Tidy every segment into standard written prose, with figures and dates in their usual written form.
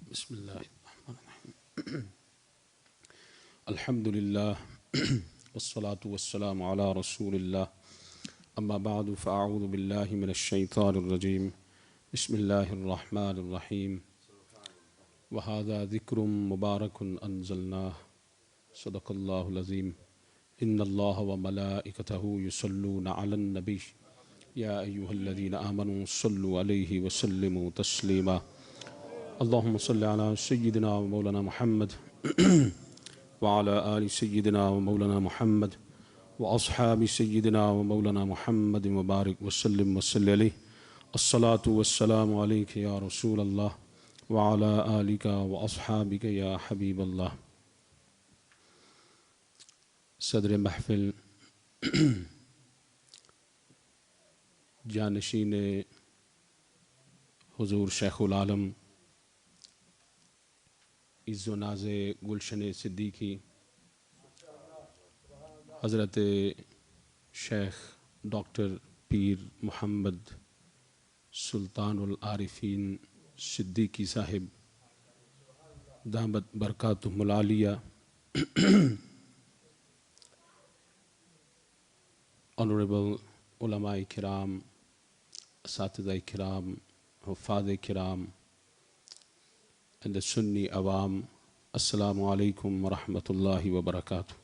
बिस्मिल्लाहिर्रहमानिर्रहीम। अल्हम्दुलिल्लाह वस्सलातु वस्सलामु अला रसूलिल्लाह अम्मा बअदु फ़अऊज़ु बिल्लाहि मिनश शैतानिर्रजीम बिस्मिल्लाहिर्रहमानिर्रहीम व हाज़ा ज़िक्रुम मुबारकुन अंज़लनाहु सदक़ल्लाहुल अज़ीम इन्नल्लाह व मलाइकतहु युसल्लूना अलन नबी या अय्युहल्लज़ीना आमनू सल्लु अलैहि व सल्लिमू तस्लीमा अल्लाहुम्मा सल्लि अला सय्यिदिना व मौलाना मुहम्मद व अला आलि सय्यिदिना व मौलाना मुहम्मद व अस्हाबि सय्यिदिना व मौलाना मुहम्मद व बारिक व सल्लिम व सल्लि अलैहि अस्सलातु वस्सलामु अलैका या रसूल अल्लाह व अला आलिका व अस्हाबिका या हबीब अल्लाह। सदर महफिल जानशीन हुजूर शेखुल आलम इज़्ज़ो नाज़े गुलशन सिद्दीकी हज़रत शेख डॉक्टर पीर मोहम्मद सुल्तानुल आरिफीन सिद्दीकी साहिब दामत बरकातुहुल आलिया, ऑनरेबल उलमाए किराम, असातिज़ाए किराम, हुफ़ाज़े किराम and the Sunni Awam, Assalamu alaikum wa rahmatullahi wa barakatuh.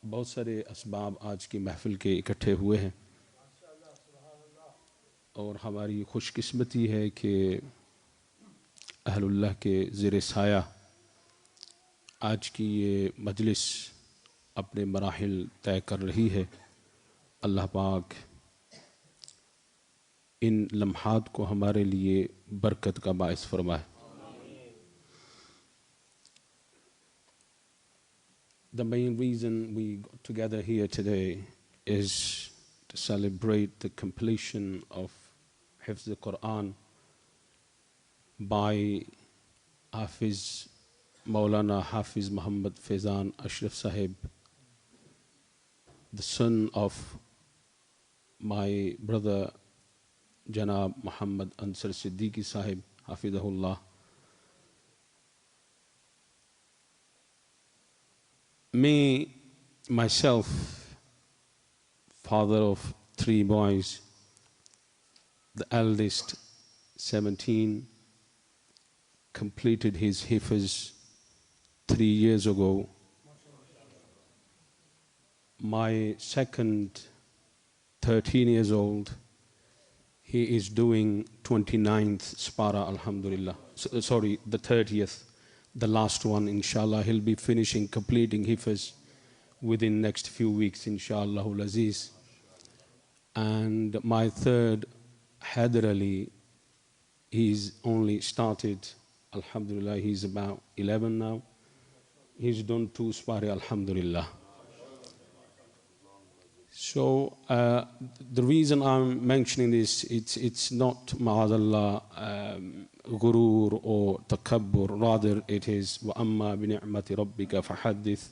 बहुत सारे असबाब आज की महफिल के इकट्ठे हुए हैं और हमारी खुशकिस्मती है कि अहलुल्लाह के ज़ेर साया आज की ये मजलिस अपने मराहिल तय कर रही है। अल्लाह पाक इन लम्हात को हमारे लिए बरकत का बाइस फरमाए। The main reason we got together here today is to celebrate the completion of Hifz al-Quran by Hafiz Maulana Hafiz Muhammad Faizan Ashraf Sahib, the son of my brother Janab Muhammad Ansar Siddiqui Sahib, Hafidahullah. Me, myself, father of 3 boys, the eldest, 17, completed his Hifz 3 years ago. My second, 13 years old, he is doing 29th Spara, alhamdulillah. Sorry, the 30th, the last one, inshallah. He'll be finishing, completing Hifz within next few weeks, inshallah aziz. And my third, Haider Ali, he's only started, alhamdulillah, he's about 11 now. He's done 2 Spara, alhamdulillah. So the reason I'm mentioning this, it's not ma'adallah ghurur or takabbur, rather it is wa amma bi ni'mati rabbika fahaddith,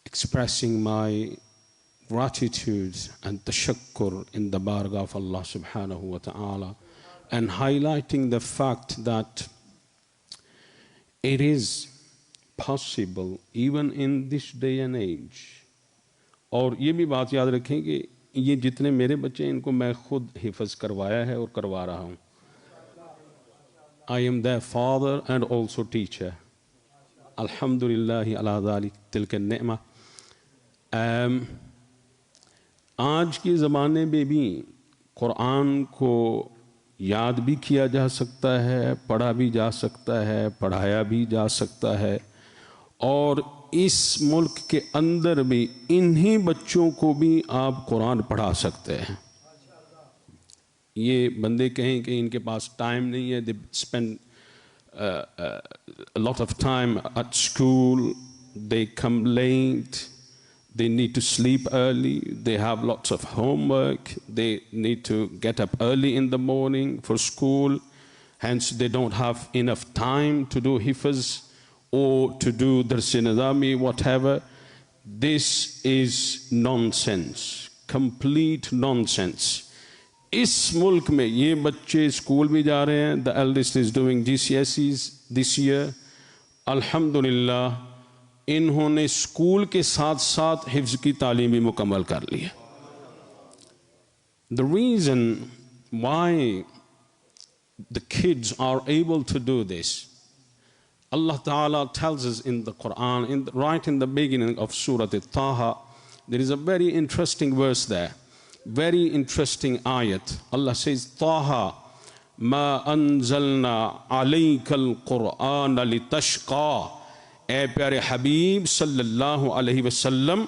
expressing my gratitude and tashakkur in the bargah of Allah subhanahu wa ta'ala, and highlighting the fact that it is possible even in this day and age. और ये भी बात याद रखें कि ये जितने मेरे बच्चे हैं इनको मैं खुद हिफ्ज़ करवाया है और करवा रहा हूँ। I am their father and also teacher. Alhamdulillah ala dhalik tilka ni'ma. आज के ज़माने में भी कुरान को याद भी किया जा सकता है, पढ़ा भी जा सकता है, पढ़ाया भी जा सकता है, और इस मुल्क के अंदर भी इन्हीं बच्चों को भी आप कुरान पढ़ा सकते हैं। ये बंदे कहें कि इनके पास टाइम नहीं है, they spend a lot of time at school, they come late, they need to sleep early, they have lots of homework, they need to get up early in the morning for school, hence they don't have enough time to do hifz or to do Darsi Nizami, whatever. This is nonsense, complete nonsense. इस मुल्क में ये बच्चे school भी जा रहे हैं. The eldest is doing GCSEs this year. अल्हम्दुलिल्लाह इन्होंने स्कूल के साथ साथ हिफ्ज़ की तालीम भी मुकम्मल कर ली है. The reason why the kids are able to do this, Allah Ta'ala tells us in the Quran, right in the beginning of Surah Taha, there is a very interesting verse there, very interesting ayat. Allah says, Taha, ma anzalna alayka al-Qur'ana litashqa. ए प्यारे हबीब सल्लल्लाहु अलैहि वसल्लम,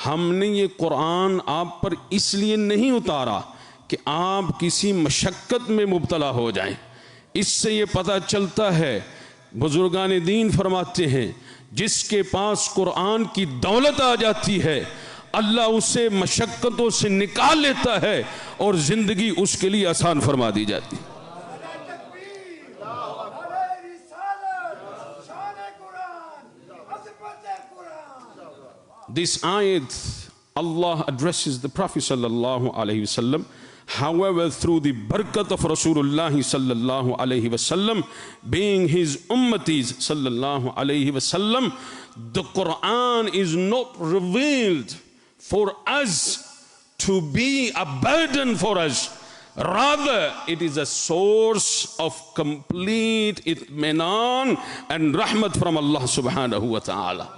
हमने ये कुरान आप पर इसलिए नहीं उतारा कि आप किसी मशक्क़त में मुब्तला हो जाएं. इससे ये पता चलता है, बुजुर्गान दीन फरमाते हैं, जिसके पास कुरान की दौलत आ जाती है अल्लाह उसे मशक्क़तों से निकाल लेता है और ज़िंदगी उसके लिए आसान फरमा दी जाती है. This ayat, Allah addresses the Prophet sallallahu alaihi wasallam. However, through the barakat of Rasulullah sallallahu alaihi wasallam, being his ummatis sallallahu alaihi wasallam, the Quran is not revealed for us to be a burden for us. Rather, it is a source of complete itminan and rahmat from Allah subhanahu wa ta'ala.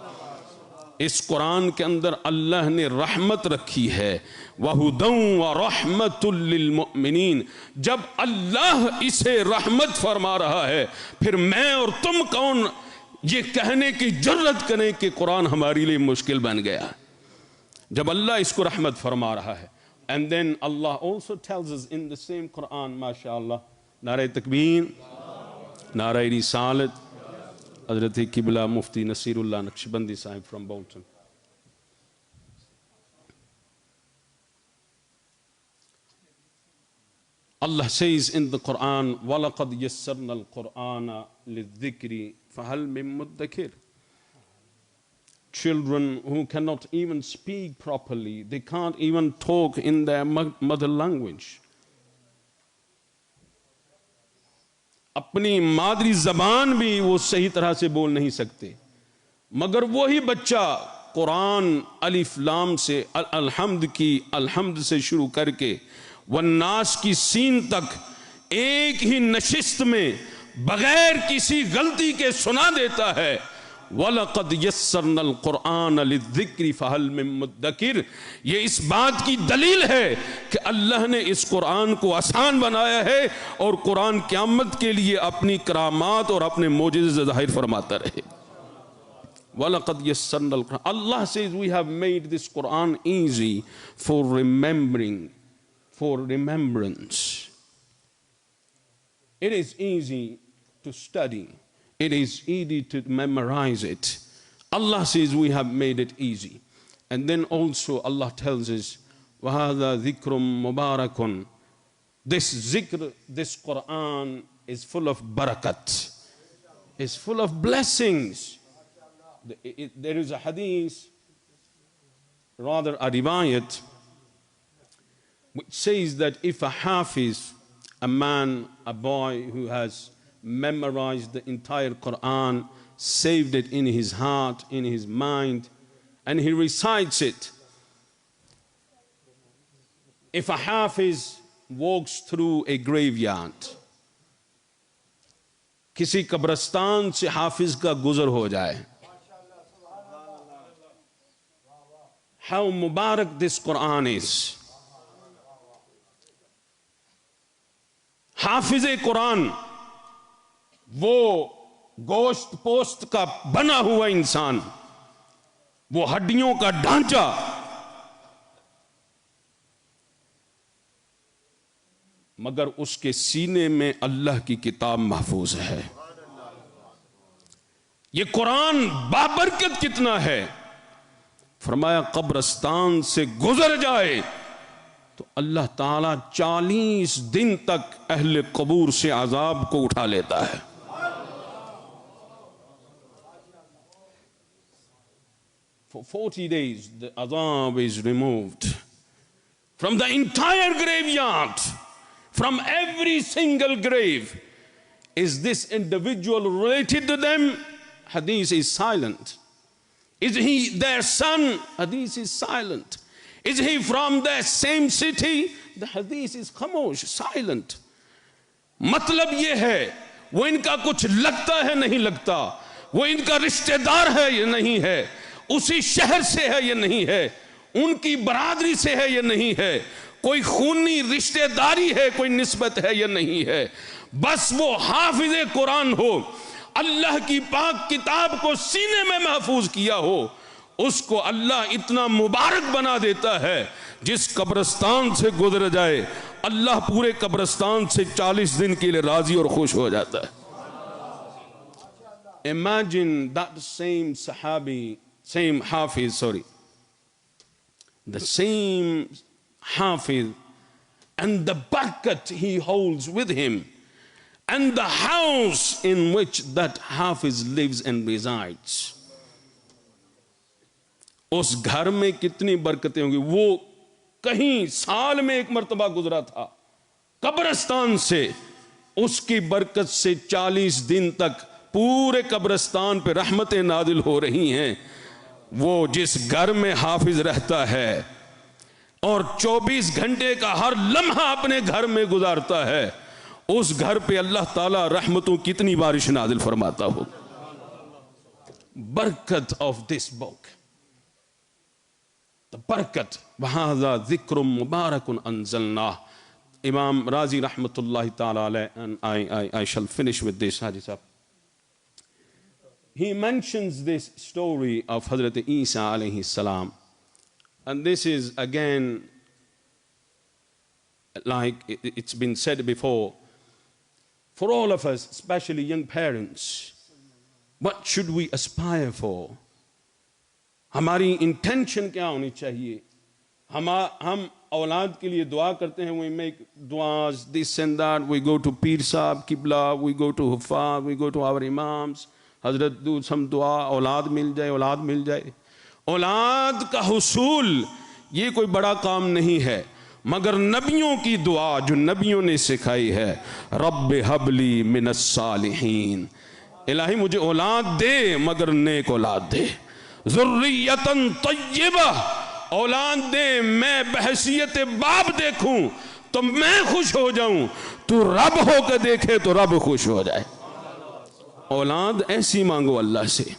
इस कुरान के अंदर अल्लाह ने रहमत रखी है, वहुदन व रहमतुल लिल मुमिनीन. जब अल्लाह इसे रहमत फरमा रहा है, फिर मैं और तुम कौन ये कहने की जुर्रत करें कि कुरान हमारे लिए मुश्किल बन गया, जब अल्लाह इसको रहमत फरमा रहा है. And then Allah also tells us in the same Quran, mashallah, नारे तकबीर, नारे रिसालत, Hazrat Qibla Mufti Nasirullah Naqshbandi Sahib from Bolton. Allah says in the Quran, وَلَقَدْ يَسَّرْنَا الْقُرْآنَ لِلذِّكْرِ فَهَلْ مِن مُدَّكِرٍ. Children who cannot even speak properly, they can't even talk in their mother language. अपनी मादरी जबान भी वो सही तरह से बोल नहीं सकते, मगर वही बच्चा कुरान अलिफ लाम से अलहम्द की अलहम्द से शुरू करके वन्नास की सीन तक एक ही नशिस्त में बगैर किसी गलती के सुना देता है. वलक़द यस्सरनल कुरआन लिज़्ज़िक्रि फ़हल मिन मुद्दकिर. ये इस बात की दलील है कि अल्लाह ने इस कुरान को आसान बनाया है और कुरान क़यामत के लिए अपनी करामात और अपने मोजिज़े ज़ाहिर फरमाता रहे. वलक़द यस्सरनल कुरआन. Allah says we have made this Quran easy for remembering, for remembrance. It is easy to study. It is easy to memorize it. Allah says we have made it easy. And then also Allah tells us, وَهَذَا ذِكْرٌ مُبَارَكٌ. This zikr, this Quran is full of barakat. It's full of blessings. There is a hadith, rather a riwayat, which says that if a hafiz, a man, a boy who has memorized the entire Quran, saved it in his heart, in his mind, and he recites it. If a hafiz walks through a graveyard, किसी कब्रिस्तान से हाफिज का गुजर हो जाए, how mubarak this Quran is. हाफिज कुरान, वो गोश्त पोस्त का बना हुआ इंसान, वो हड्डियों का ढांचा, मगर उसके सीने में अल्लाह की किताब महफूज है. ये कुरान बाबरकत कितना है. फरमाया कब्रिस्तान से गुजर जाए तो अल्लाह ताला 40 दिन तक अहले कबूर से अजाब को उठा लेता है. For 40 days the azab is removed. from the entire graveyard, from every single grave. Is this individual related to them? Hadith is silent. Is he their son? Hadith is silent. Is he from the same city? The hadith is खामोश, silent. मतलब ये है वो इनका कुछ लगता है नहीं लगता, वो इनका रिश्तेदार है या नहीं है, उसी शहर से है या नहीं है, उनकी बरादरी से है या नहीं है, कोई खूनी रिश्तेदारी है, कोई निस्बत है या नहीं है, बस वो हाफिज़े कुरान हो, अल्लाह की पाक किताब को सीने में महफूज किया हो, उसको अल्लाह इतना मुबारक बना देता है, जिस कब्रिस्तान से गुजर जाए अल्लाह पूरे कब्रिस्तान से 40 दिन के लिए राजी और खुश हो जाता है. Imagine that same Sahabi, same Hafiz, the same Hafiz and the barakat he holds with him and the house in which that Hafiz lives and resides. उस घर में कितनी बरकतें होंगी. वो कहीं साल में एक मर्तबा गुजरा था कब्रिस्तान से, उसकी बरकत से 40 दिन तक पूरे कब्रिस्तान पे रहमतें नादिल हो रही हैं. वो जिस घर में हाफिज रहता है और 24 घंटे का हर लम्हा अपने घर में गुजारता है, उस घर पे अल्लाह ताला रहमतों कितनी बारिश नादिल फरमाता हो. बरकत of this book, the barakat, وَهَذَا ذِكْرٌ مُبَارَكٌ أَنزَلْنَاهُ. Imam Razi rahmatullahi ta'ala alayh, and I shall finish with this, Haji Sahab. He mentions this story of Hazrat Isa alayhi salam, and this is again, like it's been said before, for all of us, especially young parents, what should we aspire for? हमारी intention क्या होनी चाहिए? हम औलाद के लिए दुआ करते हैं, we make duas, this and that, we go to Pir Sahab, Qibla, we go to Huffaz, we go to our imams, Hazrat do some dua, औलाद मिल जाए, औलाद मिल जाए. औलाद का हुसूल ये कोई बड़ा काम नहीं है, मगर नबियों की दुआ जो नबियों ने सिखाई है, रब्बे हबली मिनस सालिहीन, इलाही मुझे औलाद दे मगर नेक औलाद दे, ज़ुर्रियतन तय्यबा, औलाद दे, मैं बहसियत बाप देखूं तो मैं खुश हो जाऊं, तू रब होकर देखे तो रब खुश हो जाए. औलाद ऐसी मांगो अल्लाह से.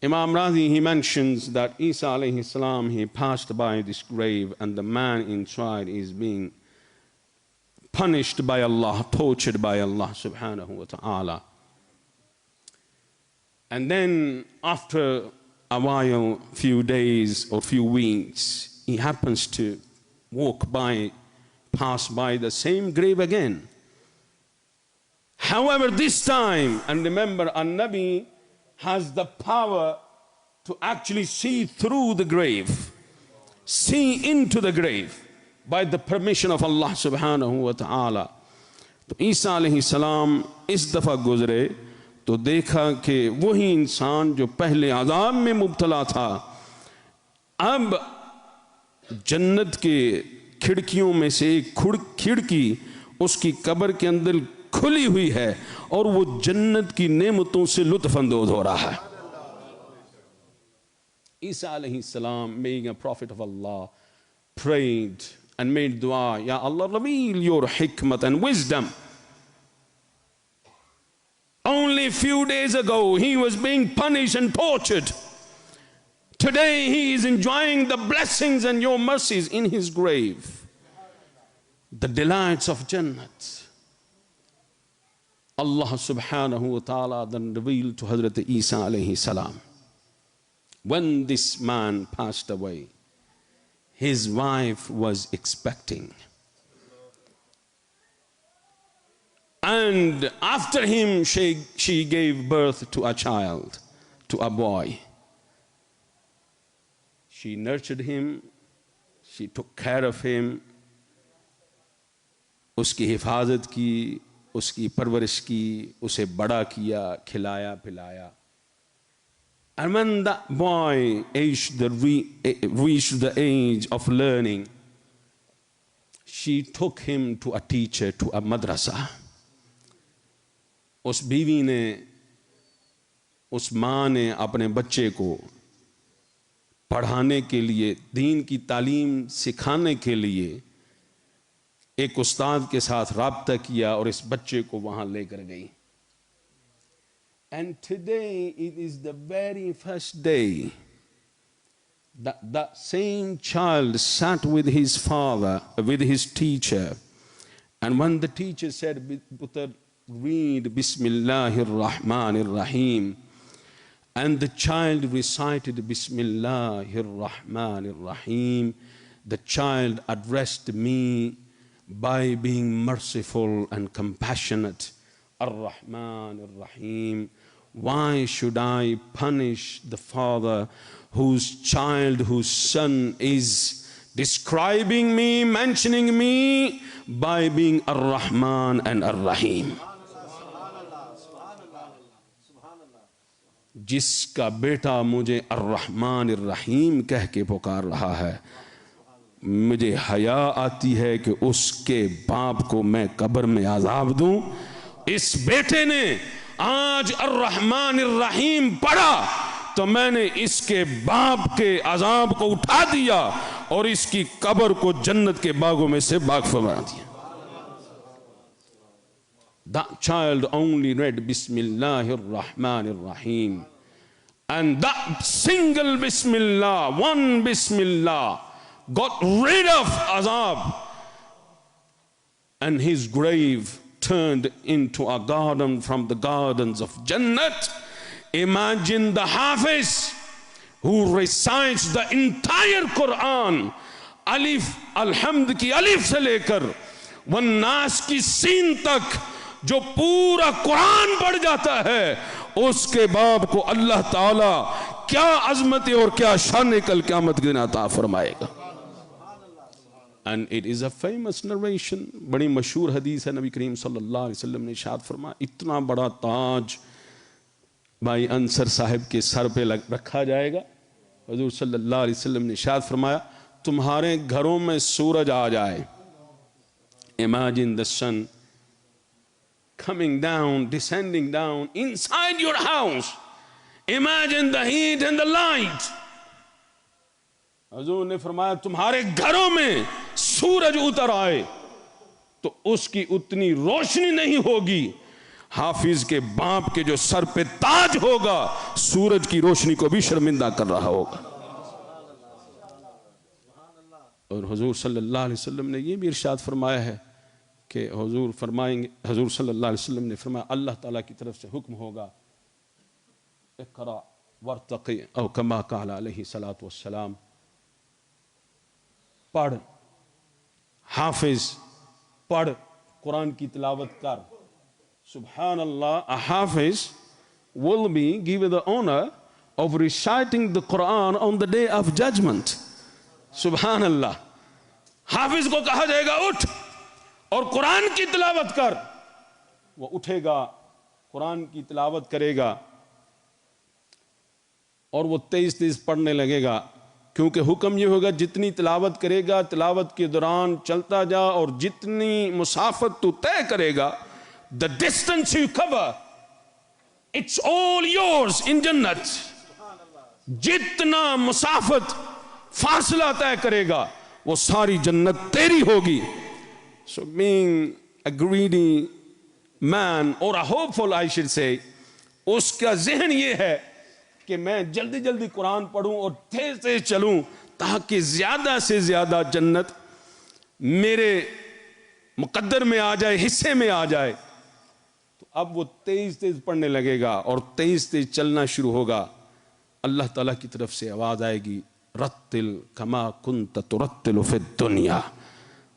Imam Razi, he mentions that Isa alayhi salam, he passed by this grave and the man inside is being punished by Allah, tortured by Allah subhanahu wa ta'ala. And then after a while, few days or few weeks, he happens to pass by the same grave again. However, this time, and remember, An-Nabi has the power to actually see through the grave, see into the grave by the permission of Allah subhanahu wa ta'ala. तो ईसा अलैहि सलाम इस दफ़ा गुजरे तो देखा कि वही इंसान जो पहले अज़ाब में मुब्तला था, अब जन्नत के खिड़कियों में से एक खिड़की उसकी कब्र के अंदर खुली हुई है और वो जन्नत की नेमतों से लुत्फ़ अंदोज़ हो रहा है. Isa alayhi salam, being a prophet of Allah, prayed and made dua, Ya Allah, reveal your hikmat and wisdom. Only a few days ago he was being punished and tortured. Today he is enjoying the blessings and your mercies in his grave, the delights of Jannat. Allah subhanahu wa ta'ala then revealed to Hazrat Isa alayhi salam, when this man passed away, his wife was expecting. And after him, she gave birth to a child, to a boy. She nurtured him, she took care of him, उसकी हिफाजत की, उसकी परवरिश की, उसे बड़ा किया, खिलाया पिलाया. And when that boy reached the age of learning, she took him to a teacher, to a madrasa. उस बीवी ने, उस माँ ने अपने बच्चे को पढ़ाने के लिए, दीन की तालीम सिखाने के लिए एक उस्ताद के साथ राब्ता किया और इस बच्चे को वहां लेकर गई. And today it is the very first day that that same child sat with his father, with his teacher, and when the teacher said, "Putra, read Bismillahir Rahmanir Rahim," and the child recited Bismillahir Rahmanir Rahim, the child addressed me by being merciful and compassionate. Ar-Rahman Ar-Rahim. Why should I punish the father whose child, whose son is describing me, mentioning me by being Ar-Rahman and Ar-Rahim? जिसका बेटा मुझे Ar-Rahman Ar-Rahim कह के पुकार रहा है, मुझे हया आती है कि उसके बाप को मैं कब्र में आजाब दूं. इस बेटे ने आज Ar-Rahman Ar-Rahim पढ़ा तो मैंने इसके बाप के अजाब को उठा दिया और इसकी कब्र को जन्नत के बागों में से बाग फरमा दिया. That child only read Bismillahir Rahmanir Rahim, and that single Bismillah, one Bismillah, got rid of azab, and his grave turned into a garden from the gardens of Jannat. Imagine the Hafiz who recites the entire Quran, Alif, Alhamd ki Alif se lekar wan Nas ki Sin tak, जो पूरा कुरान पढ़ जाता है, उसके बाप को अल्लाह ताला क्या अजमत और क्या शान कल क़यामत के दिन अता फरमाएगा. And it is a famous narration, बड़ी मशहूर हदीस है. नबी करीम सल्लल्लाहु अलैहि वसल्लम ने इरशाद फरमाया, इतना बड़ा ताज भाई अंसर साहब के सर पे रखा जाएगा. हुजूर सल्लल्लाहु अलैहि वसल्लम ने इरशाद फरमाया, तुम्हारे घरों में सूरज आ जाए. Imagine the sun coming down, descending down inside your house. Imagine the heat and the light. हुजूर ने फरमाया, तुम्हारे घरों में सूरज उतर आए तो उसकी उतनी रोशनी नहीं होगी. हाफिज के बाप के जो सर पे ताज होगा, सूरज की रोशनी को भी शर्मिंदा कर रहा होगा. और हुजूर सल्लल्लाहु अलैहि वसल्लम ने यह भी इरशाद फरमाया है कि हुजूर सल्लल्लाहु अलैहि वसल्लम ने फरमाया, अल्लाह ताला की तरफ से हुक्म होगा, इक़रा वर्तक़ी औ कमा क़ाला अलैहि सलातु वस्सलाम, पढ़, हाफिज पढ़, कुरान की तिलावत कर. Subhanallah, a hafiz will be given the honor of reciting the Quran on the day of judgment. Subhanallah. हाफिज को कहा जाएगा उठ और कुरान की तिलावत कर. वो उठेगा, कुरान की तिलावत करेगा और वो तेज तेज पढ़ने लगेगा, क्योंकि हुक्म ये होगा जितनी तिलावत करेगा, तिलावत के दौरान चलता जा, और जितनी मुसाफत तू तय करेगा, the distance you cover, it's all yours in Jannat. जितना मुसाफत फासला तय करेगा वो सारी जन्नत तेरी होगी. So being a greedy man, or a hopeful I should say, उसका ज़हन ये है कि मैं जल्दी जल्दी कुरान पढ़ूं और तेज तेज चलूं ताकि ज्यादा से ज्यादा जन्नत मेरे मुकद्दर में आ जाए, हिस्से में आ जाए. तो अब वो तेज तेज पढ़ने लगेगा और तेज तेज चलना शुरू होगा. अल्लाह ताला की तरफ से आवाज आएगी, रत्तिल कमा कुंत तुरत्तिलु फिद दुनिया.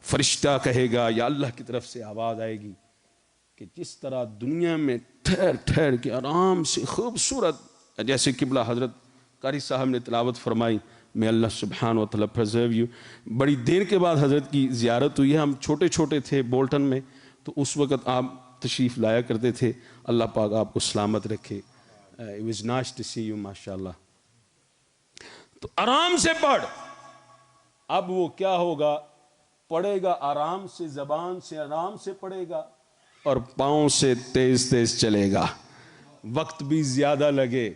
फरिश्ता कहेगा, या अल्लाह की तरफ से आवाज आएगी कि जिस तरह दुनिया में ठहर ठहर के आराम से खूबसूरत, जैसे किबला हजरत कारी साहब ने तिलावत फरमाई, मैं अल्लाह सुब्हान व तआला प्रिजर्व यू. बड़ी देर के बाद हजरत की ज़ियारत हुई है. हम छोटे छोटे थे बोल्टन में, तो उस वक़्त आप तशरीफ़ लाया करते थे. अल्लाह पाक आपको सलामत रखे. It was nice to see you, माशाल्लाह। तो आराम से पढ़। अब वो क्या होगा, पढ़ेगा आराम से, जबान से आराम से पढ़ेगा और पाँव से तेज तेज चलेगा। वक्त भी ज्यादा लगे,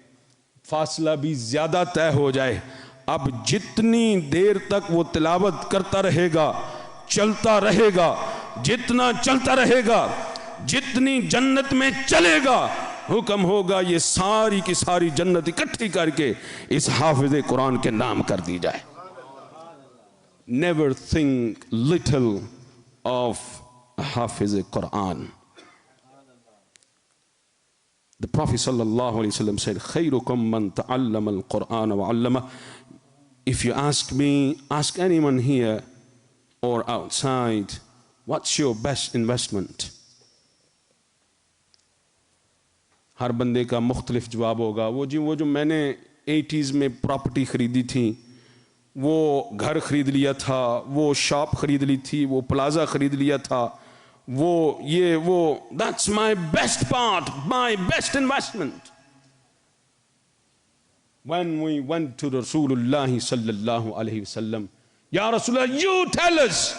फासला भी ज्यादा तय हो जाए। अब जितनी देर तक वो तिलावत करता रहेगा, चलता रहेगा, जितना चलता रहेगा, जितनी जन्नत में चलेगा, हुक्म होगा ये सारी की सारी जन्नत इकट्ठी करके इस हाफिज कुरान के नाम कर दी जाए। Never think little of Hafiz Quran. The Prophet sallallahu alaihi wasallam said, "Khayrukum man ta'allama al-Quran wa 'allama." If you ask me, ask anyone here or outside, what's your best investment? हर बंदे का मुख्तलिफ जवाब होगा। वो जो मैंने 80s में property खरीदी थी, वो घर खरीद लिया था, वो शॉप खरीद ली थी, वो प्लाजा खरीद लिया था, वो that's my best part, my best investment. When we went to Rasulullah sallallahu alaihi wasallam, Ya Rasulullah, you tell us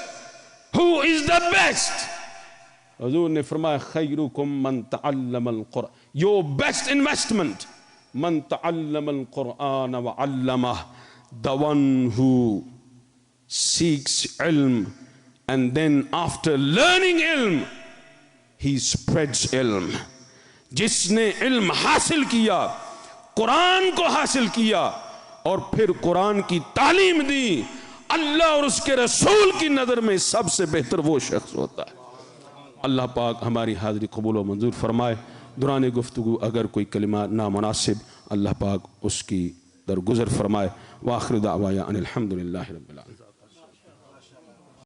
who is the best. Huzur ne farmaya, khayrukum man ta'allama al-Quran. Your best investment, man ta'allama al-Quran wa 'allamah. The one who seeks ilm and then after learning ilm, he spreads ilm. जिसने इल्म हासिल किया, कुरान को हासिल किया और फिर कुरान की तालीम दी, अल्लाह और उसके रसूल की नज़र में सबसे बेहतर वो शख्स होता है। अल्लाह पाक हमारी हाज़री कबूल व मंजूर फरमाए। दुराने गुफ्तगू अगर कोई कलिमा नामुनासिब, अल्लाह पाक उसकी दरगुजर फरमाए। व आखिर दावाया अनिल हम्दुलिल्लाहि रब्बिल आलमीन।